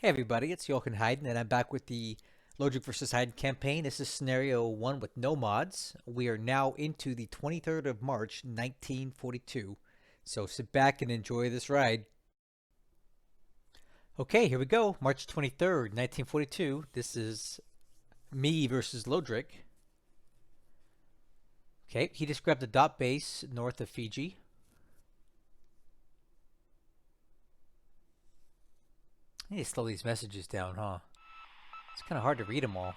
Hey everybody, it's Heiden, and I'm back with the Lodrik versus Heiden campaign. This is scenario 1 with no mods. We are now into the 23rd of March, 1942. So sit back and enjoy this ride. Okay, here we go. March 23rd, 1942. This is me versus Lodrik. Okay, he just grabbed a dot base north of Fiji. I need to slow these messages down, huh? It's kind of hard to read them all.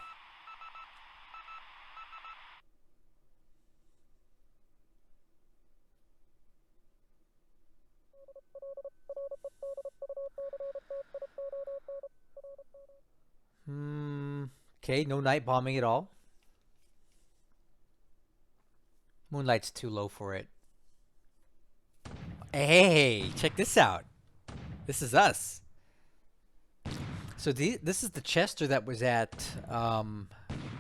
Okay, no night bombing at all. Moonlight's too low for it. Hey, check this out. This is us. So this is the Chester that was at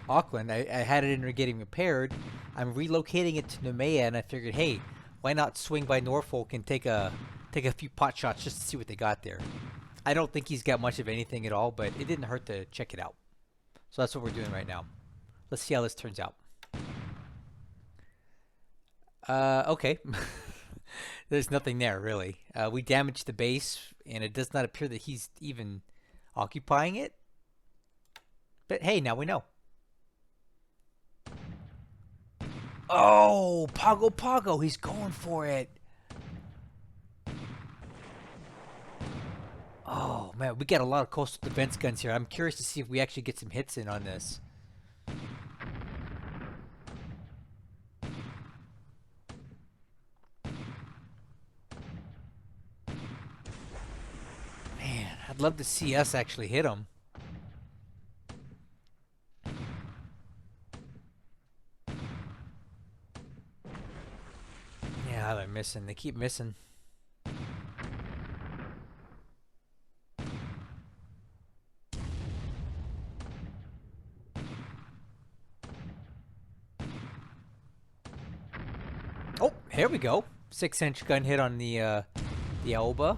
Auckland. I had it in there getting repaired. I'm relocating it to Nemea, and I figured, hey, why not swing by Norfolk and take a few pot shots just to see what they got there. I don't think he's got much of anything at all, but it didn't hurt to check it out. So that's what we're doing right now. Let's see how this turns out. Okay. There's nothing there, really. We damaged the base, and it does not appear that he's even occupying it. But hey, now we know. Oh, Pago Pago, he's going for it. Oh, man, we got a lot of coastal defense guns here. I'm curious to see if we actually get some hits in on this. Man, I'd love to see us actually hit them. Yeah, they're missing. They keep missing. Oh, here we go. 6-inch gun hit on the Aoba.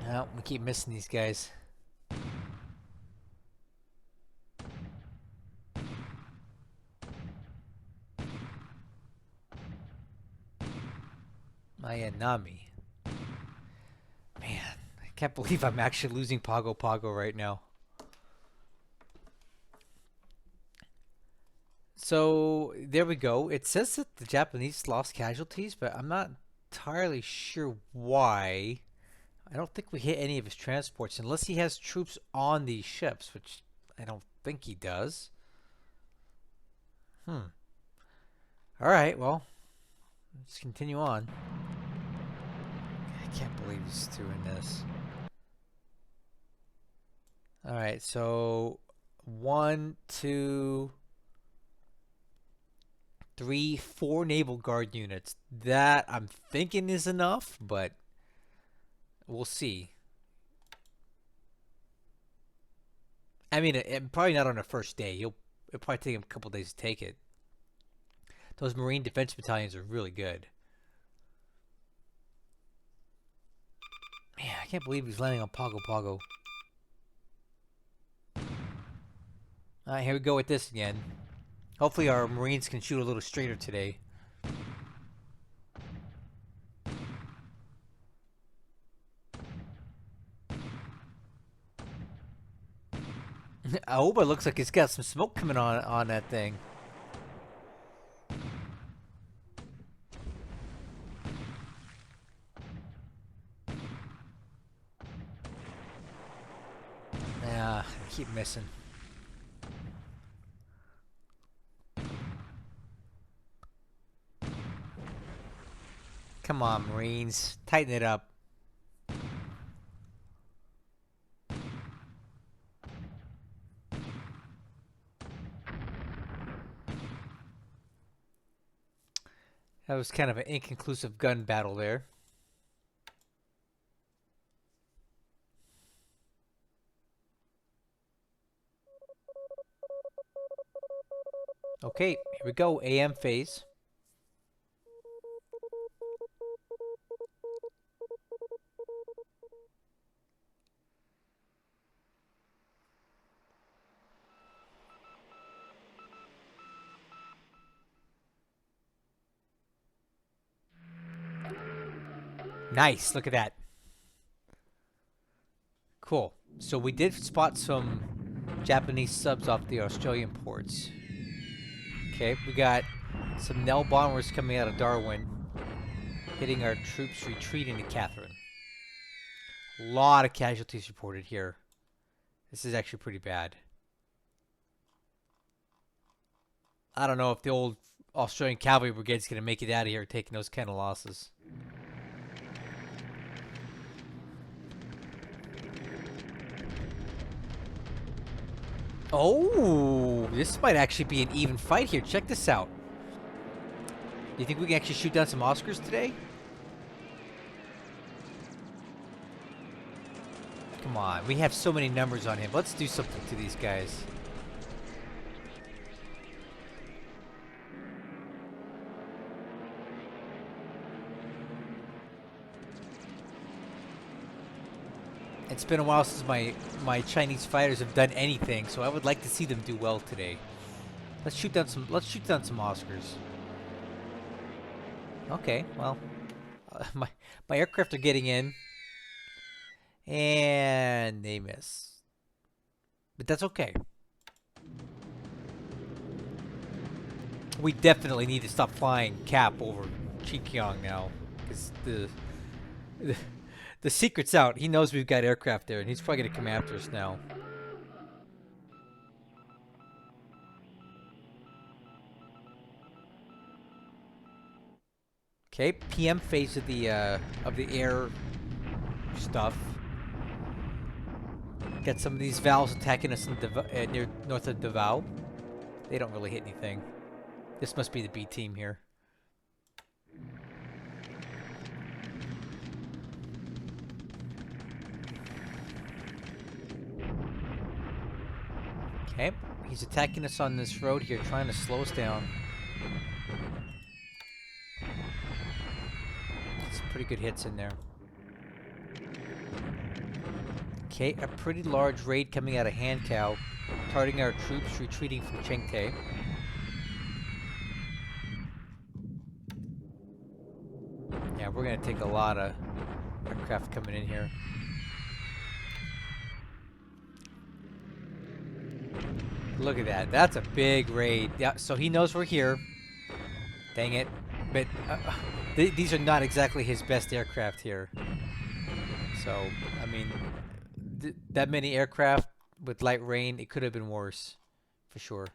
No, we keep missing these guys. Mayanami. Man, I can't believe I'm actually losing Pago Pago right now. So there we go. It says that the Japanese lost casualties, but I'm not entirely sure why. I don't think we hit any of his transports unless he has troops on these ships, which I don't think he does. Hmm. All right, well, let's continue on. I can't believe he's doing this. All right, so 1, 2, 3, 4 naval guard units. That I'm thinking is enough, but we'll see. I mean, probably not on the first day. It'll probably take him a couple days to take it. Those Marine Defense Battalions are really good. Man, I can't believe he's landing on Pago Pago. Alright, here we go with this again. Hopefully our Marines can shoot a little straighter today. Aoba looks like he's got some smoke coming on that thing. Yeah, I keep missing. Come on, Marines. Tighten it up. That was kind of an inconclusive gun battle there. Okay, here we go. AM phase. Nice. Look at that. Cool. So we did spot some Japanese subs off the Australian ports. Okay, we got some Nell bombers coming out of Darwin, hitting our troops retreating to Catherine. A lot of casualties reported here. This is actually pretty bad. I don't know if the old Australian Cavalry Brigade's going to make it out of here taking those kind of losses. Oh, this might actually be an even fight here. Check this out. Do you think we can actually shoot down some Oscars today? Come on, we have so many numbers on him. Let's do something to these guys. It's been a while since my Chinese fighters have done anything, so I would like to see them do well today. Let's shoot down some Oscars. Okay, well, my aircraft are getting in, and they miss, but that's okay. We definitely need to stop flying Cap over Chikyong now, because the the secret's out. He knows we've got aircraft there, and he's probably gonna come after us now. Okay, PM phase of the air stuff. Got some of these valves attacking us in near north of Davao. They don't really hit anything. This must be the B team here. Okay, he's attacking us on this road here, trying to slow us down. Some pretty good hits in there. Okay, a pretty large raid coming out of Hankow, targeting our troops retreating from Chengte. Yeah, we're gonna take a lot of aircraft coming in here. Look at that. That's a big raid. Yeah, so he knows we're here. Dang it. But these are not exactly his best aircraft here. So, I mean, that many aircraft with light rain, it could have been worse. For sure.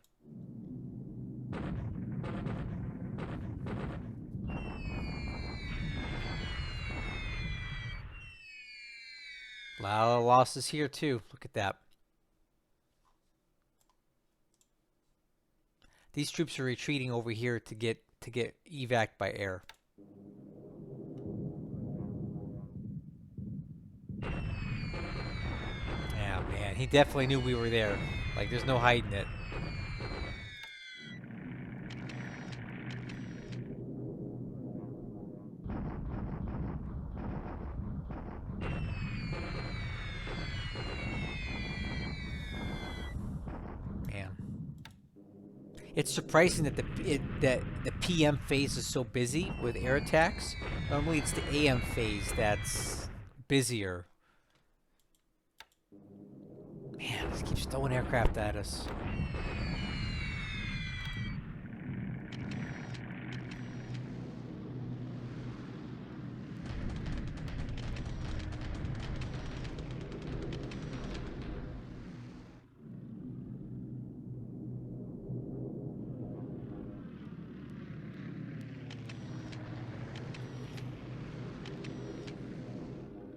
A lot of losses here, too. Look at that. These troops are retreating over here to get evac by air. Yeah, man, he definitely knew we were there. Like, there's no hiding it. Man, it's surprising that the PM phase is so busy with air attacks. Normally, it's the AM phase that's busier. Man, this keeps throwing aircraft at us.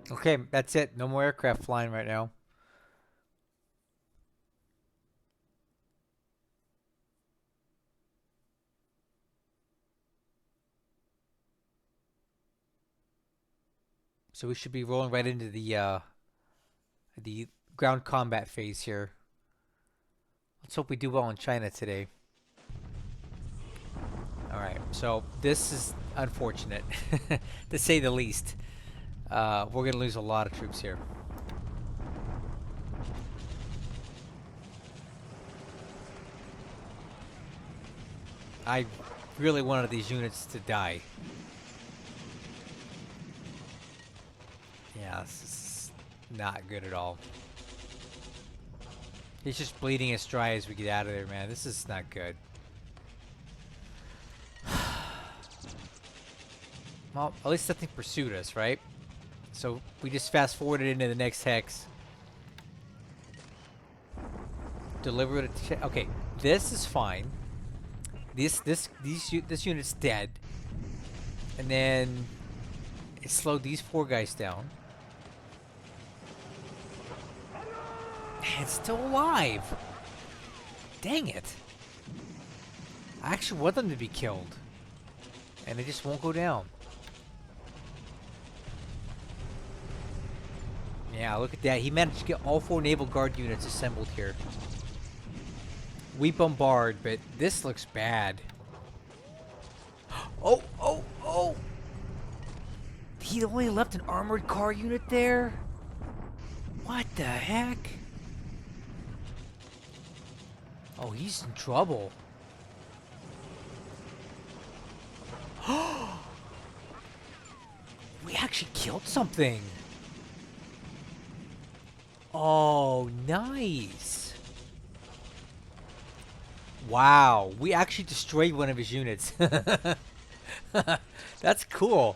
Okay, that's it. No more aircraft flying right now. So we should be rolling right into the ground combat phase here. Let's hope we do well in China today. So this is unfortunate, to say the least. We're gonna lose a lot of troops here. I really wanted these units to die. Yeah, this is not good at all. He's just bleeding us dry as we get out of there, man. This is not good. Well, at least nothing pursued us, right? So we just fast forwarded into the next hex. Deliver it. Okay, this is fine. This unit's dead, and then it slowed these 4 guys down. It's still alive. Dang it! I actually want them to be killed, and they just won't go down. Yeah, look at that. He managed to get all 4 Naval Guard units assembled here. We bombard, but this looks bad. Oh, oh, oh! He only left an armored car unit there? What the heck? Oh, he's in trouble. We actually killed something. Oh, nice. Wow, we actually destroyed one of his units. That's cool.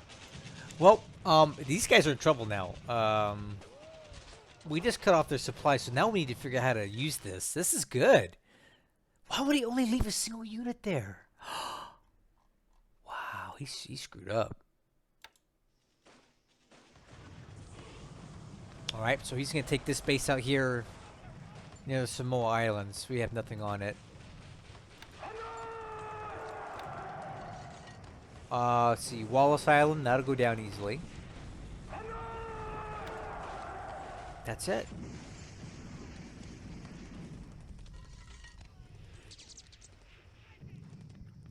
Well, these guys are in trouble now. We just cut off their supply, so now we need to figure out how to use this. This is good. Why would he only leave a single unit there? Wow, he's screwed up. All right, so he's gonna take this base out here near the Samoa Islands. We have nothing on it. Let's see, Wallace Island, that'll go down easily. That's it.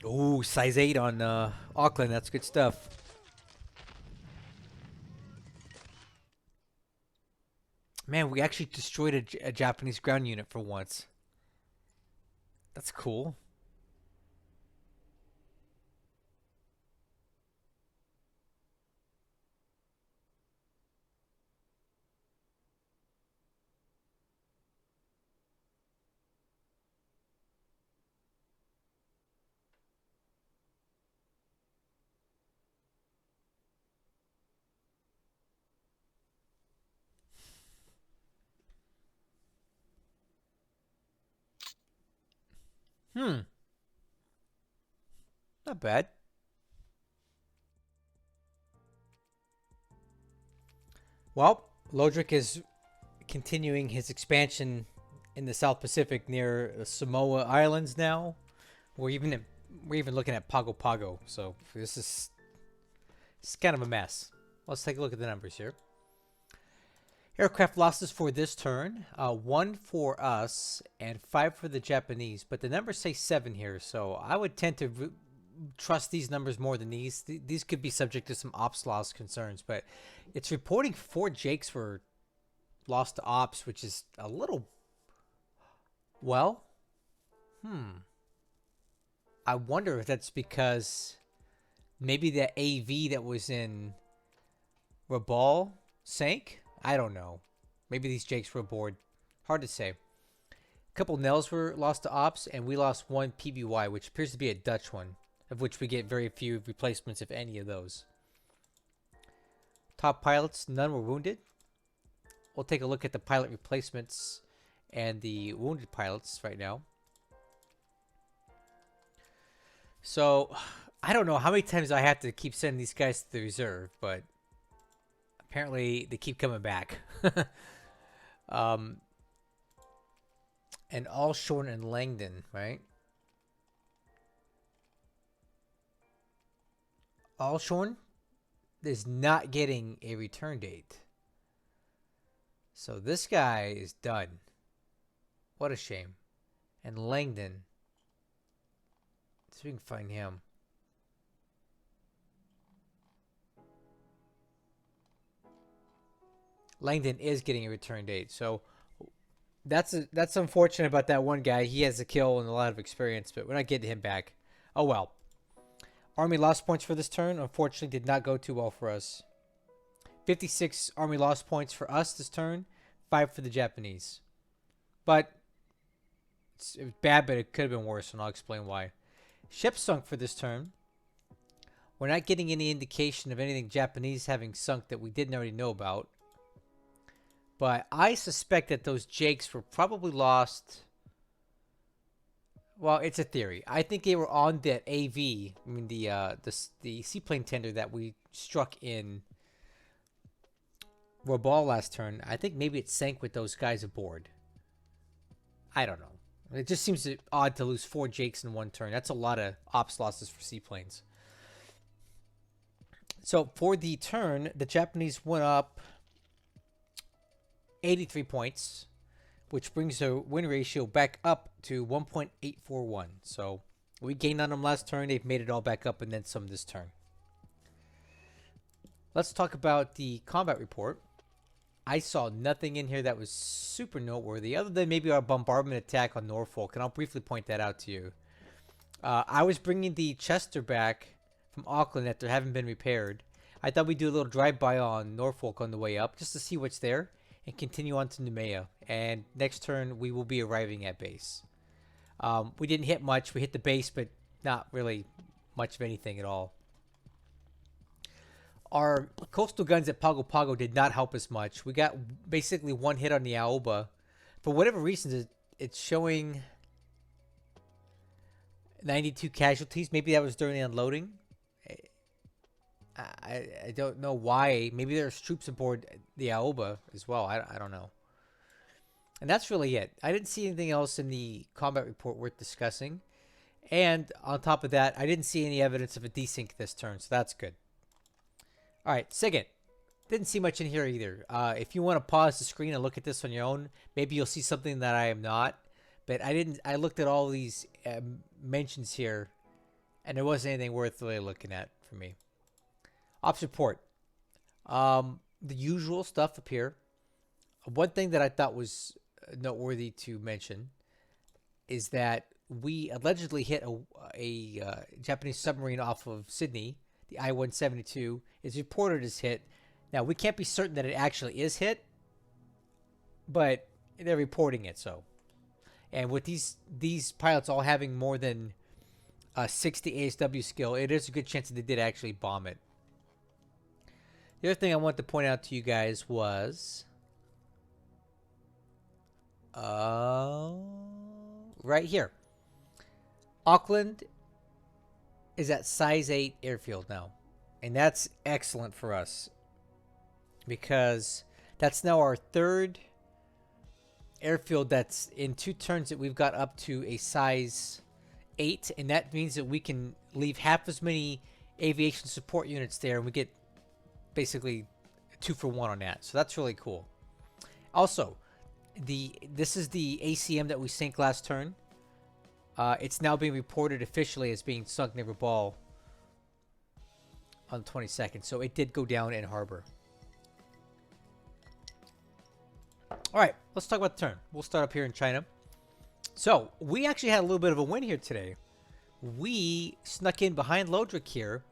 Ooh, size 8 on Auckland, that's good stuff. Man, we actually destroyed a Japanese ground unit for once. That's cool. Hmm, not bad. Well, Lodrik is continuing his expansion in the South Pacific near the Samoa Islands now. We're even looking at Pago Pago. So this is it's kind of a mess. Let's take a look at the numbers here. Aircraft losses for this turn, 1 for us and 5 for the Japanese, but the numbers say 7 here, so I would tend to trust these numbers more than these. These could be subject to some ops loss concerns, but it's reporting 4 Jakes were lost to ops, which is a little, well, I wonder if that's because maybe the AV that was in Rabal sank. I don't know. Maybe these Jakes were aboard. Hard to say. A couple Nels were lost to ops, and we lost 1 PBY, which appears to be a Dutch one, of which we get very few replacements, if any of those. Top pilots, none were wounded. We'll take a look at the pilot replacements and the wounded pilots right now. So, I don't know how many times I have to keep sending these guys to the reserve, but apparently they keep coming back. And Allshorn and Langdon, right? Allshorn is not getting a return date. So this guy is done. What a shame. And Langdon, let's see if we can find him. Langdon is getting a return date. So that's unfortunate about that one guy. He has a kill and a lot of experience, but we're not getting him back. Oh well. Army lost points for this turn. Unfortunately, did not go too well for us. 56 Army lost points for us this turn. 5 for the Japanese. But it was bad, but it could have been worse, and I'll explain why. Ship sunk for this turn. We're not getting any indication of anything Japanese having sunk that we didn't already know about. But I suspect that those Jakes were probably lost. Well, it's a theory. I think they were on that AV. I mean, the seaplane tender that we struck in Robal last turn. I think maybe it sank with those guys aboard. I don't know. It just seems odd to lose 4 Jakes in one turn. That's a lot of ops losses for seaplanes. So for the turn, the Japanese went up 83 points, which brings the win ratio back up to 1.841. So we gained on them last turn. They've made it all back up and then some this turn. Let's talk about the combat report. I saw nothing in here that was super noteworthy other than maybe our bombardment attack on Norfolk, and I'll briefly point that out to you. I was bringing the Chester back from Auckland after having been repaired. I thought we'd do a little drive-by on Norfolk on the way up just to see what's there and continue on to Noumea. And next turn, we will be arriving at base. We didn't hit much. We hit the base, but not really much of anything at all. Our coastal guns at Pago Pago did not help us much. We got basically one hit on the Aoba. For whatever reason, it's showing 92 casualties. Maybe that was during the unloading. I don't know why. Maybe there's troops aboard the Aoba as well. I don't know. And that's really it. I didn't see anything else in the combat report worth discussing. And on top of that, I didn't see any evidence of a desync this turn, so that's good. All right, SIGINT. Didn't see much in here either. If you want to pause the screen and look at this on your own, maybe you'll see something that I am not. But I didn't. I looked at all these mentions here, and there wasn't anything worth really looking at for me. Ops report. The usual stuff up here. One thing that I thought was noteworthy to mention is that we allegedly hit a Japanese submarine off of Sydney. The I-172 is reported as hit. Now, we can't be certain that it actually is hit, but they're reporting it so. And with these pilots all having more than 60 ASW skill, it is a good chance that they did actually bomb it. The other thing I want to point out to you guys was right here. Auckland is at size 8 airfield now. And that's excellent for us because that's now our third airfield that's in 2 turns that we've got up to a size 8. And that means that we can leave half as many aviation support units there and we get basically 2 for 1 on that. So that's really cool. Also, this is the ACM that we sank last turn. It's now being reported officially as being sunk near Ball on the 22nd. So it did go down in harbor. All right, let's talk about the turn. We'll start up here in China. So we actually had a little bit of a win here today. We snuck in behind Lodrik here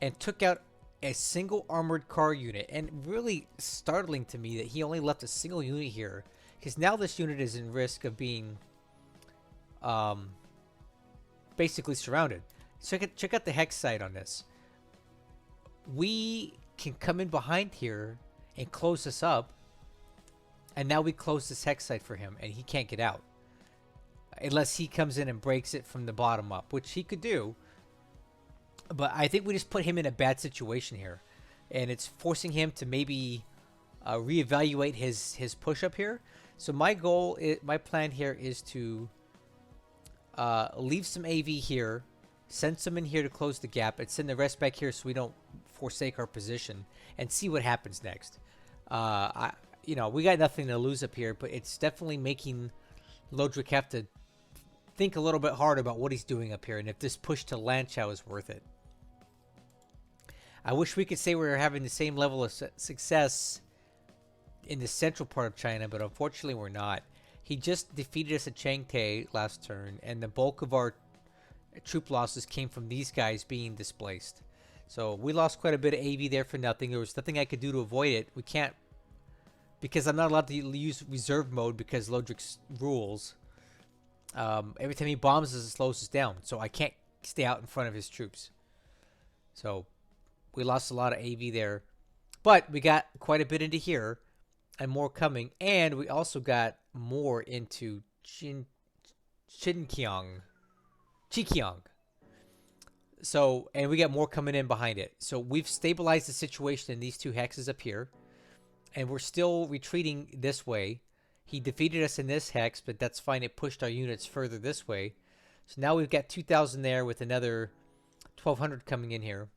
and took out a single armored car unit. And really startling to me that he only left a single unit here, because now this unit is in risk of being basically surrounded. So check out the hex site on this. We can come in behind here and close this up, and now we close this hex site for him and he can't get out unless he comes in and breaks it from the bottom up, which he could do. But I think we just put him in a bad situation here, and it's forcing him to maybe reevaluate his push up here. So my plan here is to leave some AV here, send some in here to close the gap, and send the rest back here so we don't forsake our position, and see what happens next. We got nothing to lose up here, but it's definitely making Lodrik have to think a little bit hard about what he's doing up here, and if this push to Lanchow is worth it. I wish we could say we were having the same level of success in the central part of China, but unfortunately we're not. He just defeated us at Changte last turn, and the bulk of our troop losses came from these guys being displaced. So we lost quite a bit of AV there for nothing. There was nothing I could do to avoid it. We can't, because I'm not allowed to use reserve mode because Lodrik's rules. Every time he bombs us, it slows us down. So I can't stay out in front of his troops. So we lost a lot of AV there. But we got quite a bit into here and more coming. And we also got more into Xinjiang. So, and we got more coming in behind it. So we've stabilized the situation in these two hexes up here. And we're still retreating this way. He defeated us in this hex, but that's fine. It pushed our units further this way. So now we've got 2,000 there with another 1,200 coming in here.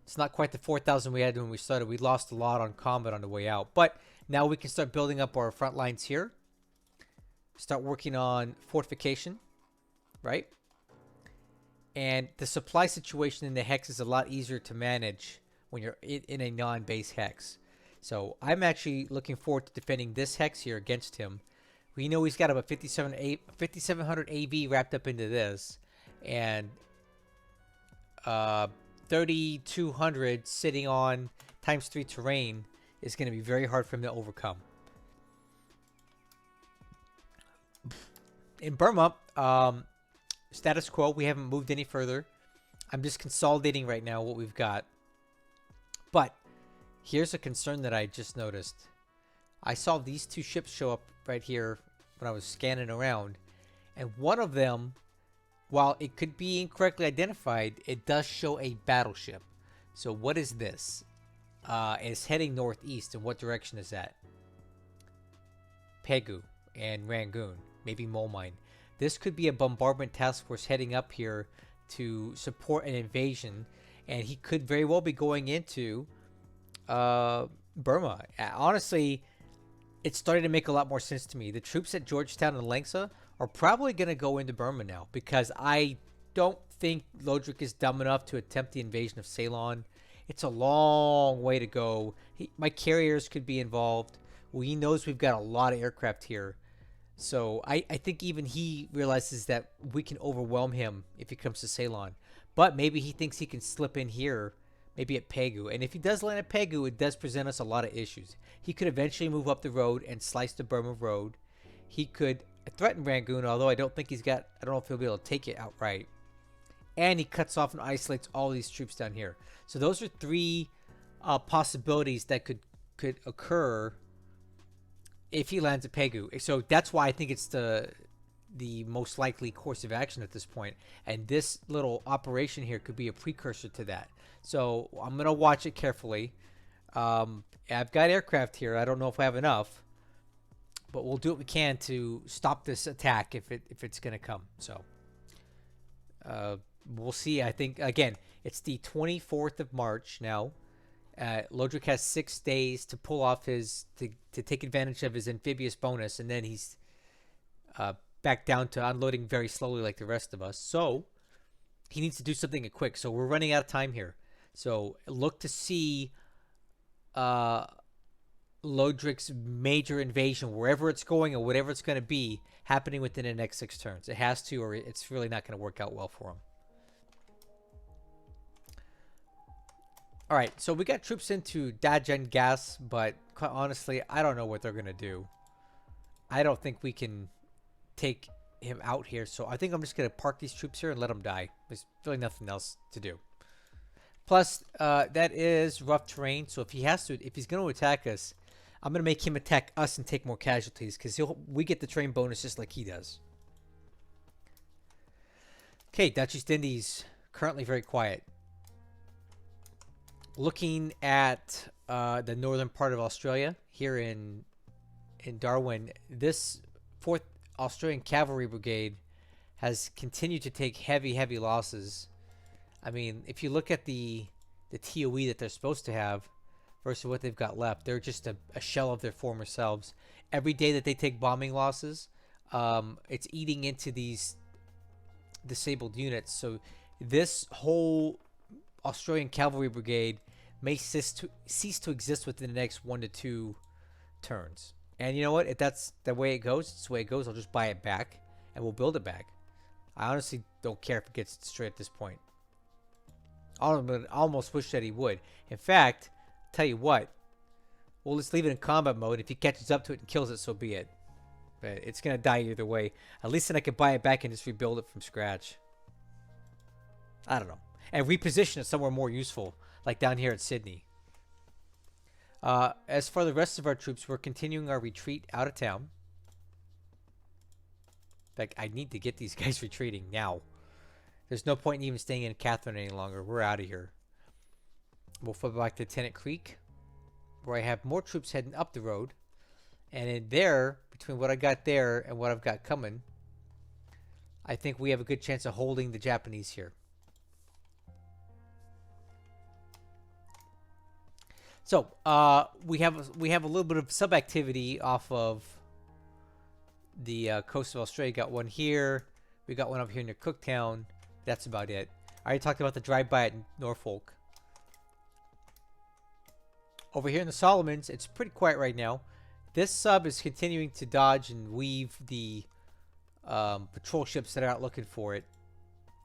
It's not quite the 4,000 we had when we started. We lost a lot on combat on the way out. But now we can start building up our front lines here. Start working on fortification, right? And the supply situation in the hex is a lot easier to manage when you're in a non-base hex. So I'm actually looking forward to defending this hex here against him. We know he's got about 5,700 AV wrapped up into this. And 3,200 sitting on ×3 terrain is going to be very hard for him to overcome. In Burma, status quo. We haven't moved any further. I'm just consolidating right now what we've got. But here's a concern that I just noticed. I saw these two ships show up right here when I was scanning around. And one of them, while it could be incorrectly identified, it does show a battleship. So what is this? It's heading northeast. And what direction is that? Pago and Rangoon. Maybe Molmine. This could be a bombardment task force heading up here to support an invasion. And he could very well be going into Burma. Honestly, it's starting to make a lot more sense to me. The troops at Georgetown and Langsa are probably going to go into Burma now, because I don't think Lodrik is dumb enough to attempt the invasion of Ceylon. It's a long way to go. My carriers could be involved. Well, he knows we've got a lot of aircraft here. So I think even he realizes that we can overwhelm him if he comes to Ceylon. But maybe he thinks he can slip in here, maybe at Pago. And if he does land at Pago, it does present us a lot of issues. He could eventually move up the road and slice the Burma road. He could threaten Rangoon, although I don't think he's got, I don't know if he'll be able to take it outright. And he cuts off and isolates all these troops down here. So those are three possibilities that could occur if he lands at Pago. So that's why I think it's the most likely course of action at this point. And this little operation here could be a precursor to that. So I'm going to watch it carefully. I've got aircraft here. I don't know if I have enough. But we'll do what we can to stop this attack if it's going to come. So we'll see. I think, again, it's the 24th of March now. Lodrik has 6 days to pull off his to take advantage of his amphibious bonus, and then he's back down to unloading very slowly like the rest of us. So he needs to do something quick. So we're running out of time here. So look to see Lodrik's major invasion, wherever it's going or whatever it's going to be, happening within the next 6 turns. It has to, or it's really not going to work out well for him. All right, so we got troops into Dajen Gas, but quite honestly, I don't know what they're going to do. I don't think we can take him out here, so I think I'm just going to park these troops here and let them die. There's really nothing else to do. Plus, that is rough terrain, so if he's going to attack us, I'm going to make him attack us and take more casualties, because we get the terrain bonus just like he does. Okay, Dutch East Indies, currently very quiet. Looking at the northern part of Australia, here in Darwin, this 4th Australian Cavalry Brigade has continued to take heavy losses. I mean, if you look at the TOE that they're supposed to have versus what they've got left, they're just a shell of their former selves. Every day that they take bombing losses, it's eating into these disabled units. So this whole Australian Cavalry Brigade may cease to exist within the next 1 to 2 turns. And you know what? If that's the way it goes, it's the way it goes. I'll just buy it back, and we'll build it back. I honestly don't care if it gets destroyed at this point. I almost wish that he would. In fact, tell you what, we'll just leave it in combat mode. If he catches up to it and kills it, so be it. But it's going to die either way. At least then I could buy it back and just rebuild it from scratch. I don't know. And reposition it somewhere more useful, like down here at Sydney. As for the rest of our troops, we're continuing our retreat out of town. In fact, I need to get these guys retreating now. There's no point in even staying in Catherine any longer. We're out of here. We'll flip back to Tennant Creek, where I have more troops heading up the road. And in there, between what I got there and what I've got coming, I think we have a good chance of holding the Japanese here. So we have a little bit of sub-activity off of the coast of Australia. Got one here. We got one up here near Cooktown. That's about it. I already talked about the drive-by at Norfolk. Over here in the Solomons, it's pretty quiet right now. This sub is continuing to dodge and weave the patrol ships that are out looking for it.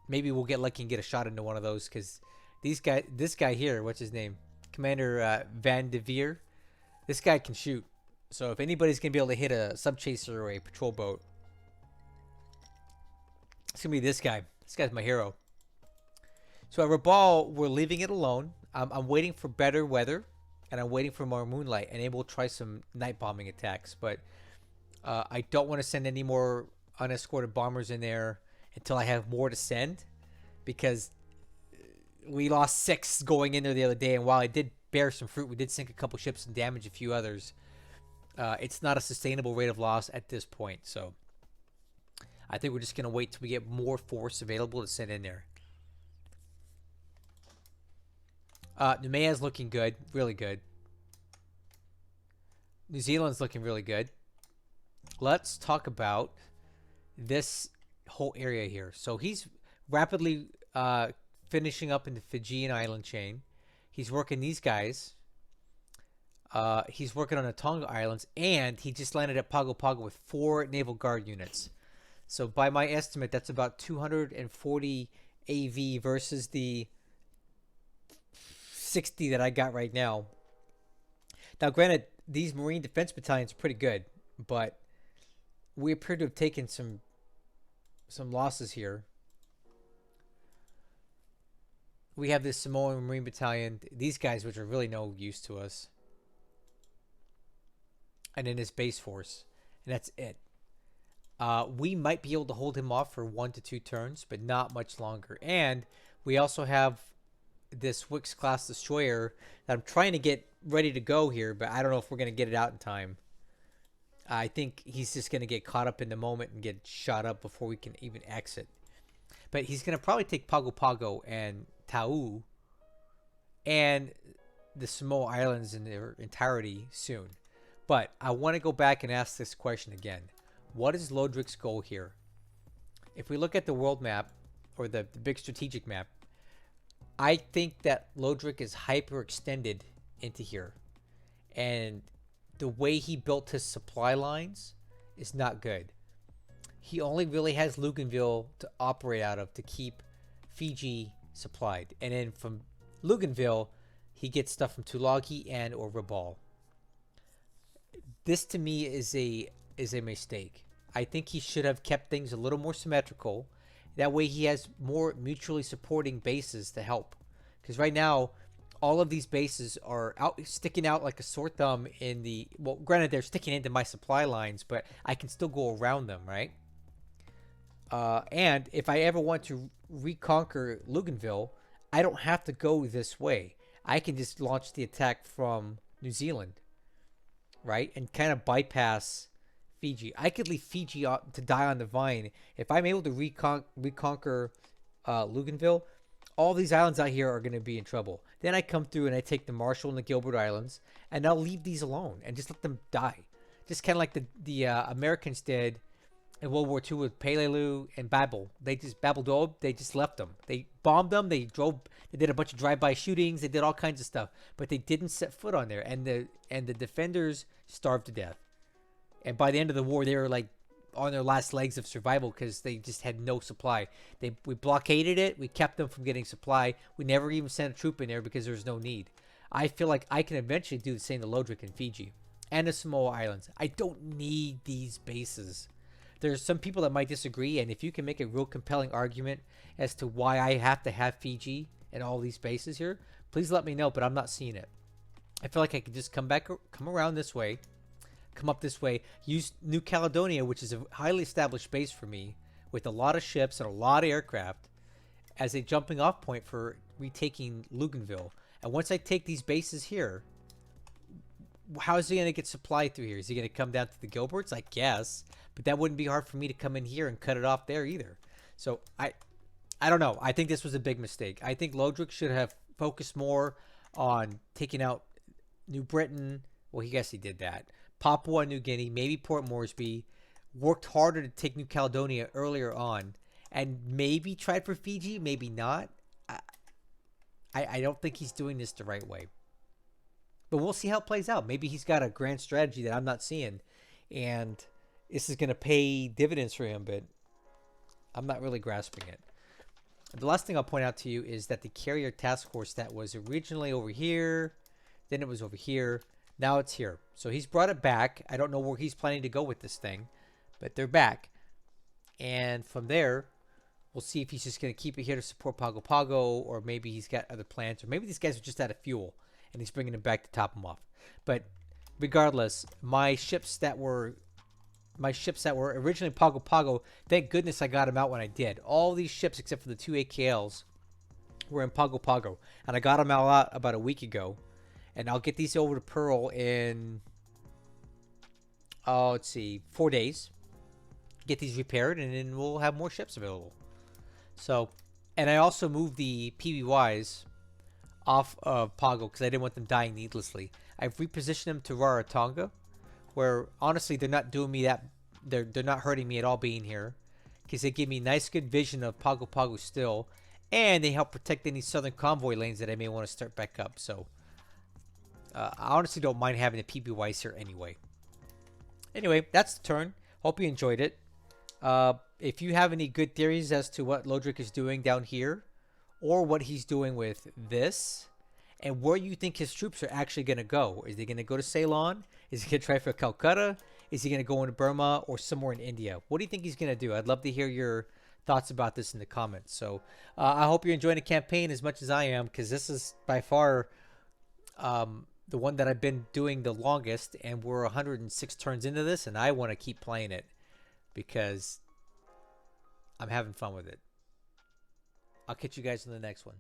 Maybe we'll get lucky and get a shot into one of those, because this guy here, what's his name? Commander Van de Veer. This guy can shoot. So if anybody's going to be able to hit a sub chaser or a patrol boat, it's going to be this guy. This guy's my hero. So at Rabaul, we're leaving it alone. I'm waiting for better weather, and I'm waiting for more moonlight, and maybe we'll try some night bombing attacks. But I don't want to send any more unescorted bombers in there until I have more to send, because we lost 6 going in there the other day, and while I did bear some fruit, we did sink a couple ships and damage a few others. It's not a sustainable rate of loss at this point, so I think we're just going to wait till we get more force available to send in there. Noumea's looking good, really good. New Zealand's looking really good. Let's talk about this whole area here. So he's rapidly finishing up in the Fijian island chain. He's working these guys. He's working on the Tonga Islands, and he just landed at Pago Pago with 4 Naval Guard units. So by my estimate, that's about 240 AV versus the 60 that I got right now. Now, granted, these Marine Defense Battalions are pretty good, but we appear to have taken some losses here. We have this Samoan Marine Battalion. These guys, which are really no use to us. And then his base force. And that's it. We might be able to hold him off for 1 to 2 turns, but not much longer. And we also have this Wicks-class destroyer that I'm trying to get ready to go here, but I don't know if we're going to get it out in time. I think he's just going to get caught up in the moment and get shot up before we can even exit. But he's going to probably take Pago Pago and Tau and the Samoa Islands in their entirety soon. But I want to go back and ask this question again. What is Lodrik's goal here? If we look at the world map, or the big strategic map, I think that Lodrik is hyperextended into here. And the way he built his supply lines is not good. He only really has Luganville to operate out of to keep Fiji supplied. And then from Luganville, he gets stuff from Tulagi and or Rabaul. This to me is a mistake. I think he should have kept things a little more symmetrical. That way he has more mutually supporting bases to help. Because right now, all of these bases are sticking out like a sore thumb in the... Well, granted, they're sticking into my supply lines, but I can still go around them, right? And if I ever want to reconquer Luganville, I don't have to go this way. I can just launch the attack from New Zealand, right? And kind of bypass Fiji. I could leave Fiji to die on the vine. If I'm able to reconquer Luganville, all these islands out here are going to be in trouble. Then I come through and I take the Marshall and the Gilbert Islands, and I'll leave these alone and just let them die. Just kind of like the Americans did in World War II with Peleliu and Babel. They just Babel, they just left them. They bombed them. They drove. They did a bunch of drive-by shootings. They did all kinds of stuff, but they didn't set foot on there. And the defenders starved to death. And by the end of the war, they were like on their last legs of survival because they just had no supply. We blockaded it. We kept them from getting supply. We never even sent a troop in there because there was no need. I feel like I can eventually do the same to Lodrik and Fiji and the Samoa Islands. I don't need these bases. There's some people that might disagree, and if you can make a real compelling argument as to why I have to have Fiji and all these bases here, please let me know, but I'm not seeing it. I feel like I could just come around this way, come up this way, use New Caledonia, which is a highly established base for me, with a lot of ships and a lot of aircraft, as a jumping off point for retaking Luganville. And once I take these bases here, how is he going to get supply through here? Is he going to come down to the Gilberts? I guess. But that wouldn't be hard for me to come in here and cut it off there either. So I don't know. I think this was a big mistake. I think Lodrik should have focused more on taking out New Britain. Well, he guess he did that. Papua New Guinea, maybe Port Moresby. Worked harder to take New Caledonia earlier on. And maybe tried for Fiji, maybe not. I don't think he's doing this the right way. But we'll see how it plays out. Maybe he's got a grand strategy that I'm not seeing. And this is going to pay dividends for him, but I'm not really grasping it. The last thing I'll point out to you is that the carrier task force that was originally over here, then it was over here, now it's here. So he's brought it back. I don't know where he's planning to go with this thing, but they're back. And from there, we'll see if he's just going to keep it here to support Pago Pago, or maybe he's got other plans, or maybe these guys are just out of fuel and he's bringing them back to top them off. But regardless, my ships that were originally Pago Pago, thank goodness I got them out when I did. All these ships except for the 2 AKLs were in Pago Pago, and I got them out about a week ago. And I'll get these over to Pearl in, let's see, 4 days. Get these repaired, and then we'll have more ships available. So, and I also moved the PBYs off of Pago because I didn't want them dying needlessly. I've repositioned them to Rarotonga, where honestly they're not doing me that, they're not hurting me at all being here, because they give me nice good vision of Pago Pago still, and they help protect any southern convoy lanes that I may want to start back up. So I honestly don't mind having the PBYs here anyway. Anyway, that's the turn. Hope you enjoyed it. If you have any good theories as to what Lodrik is doing down here, or what he's doing with this, and where you think his troops are actually going to go. Is he going to go to Ceylon? Is he going to try for Calcutta? Is he going to go into Burma or somewhere in India? What do you think he's going to do? I'd love to hear your thoughts about this in the comments. So I hope you're enjoying the campaign as much as I am, because this is by far the one that I've been doing the longest, and we're 106 turns into this, and I want to keep playing it because I'm having fun with it. I'll catch you guys in the next one.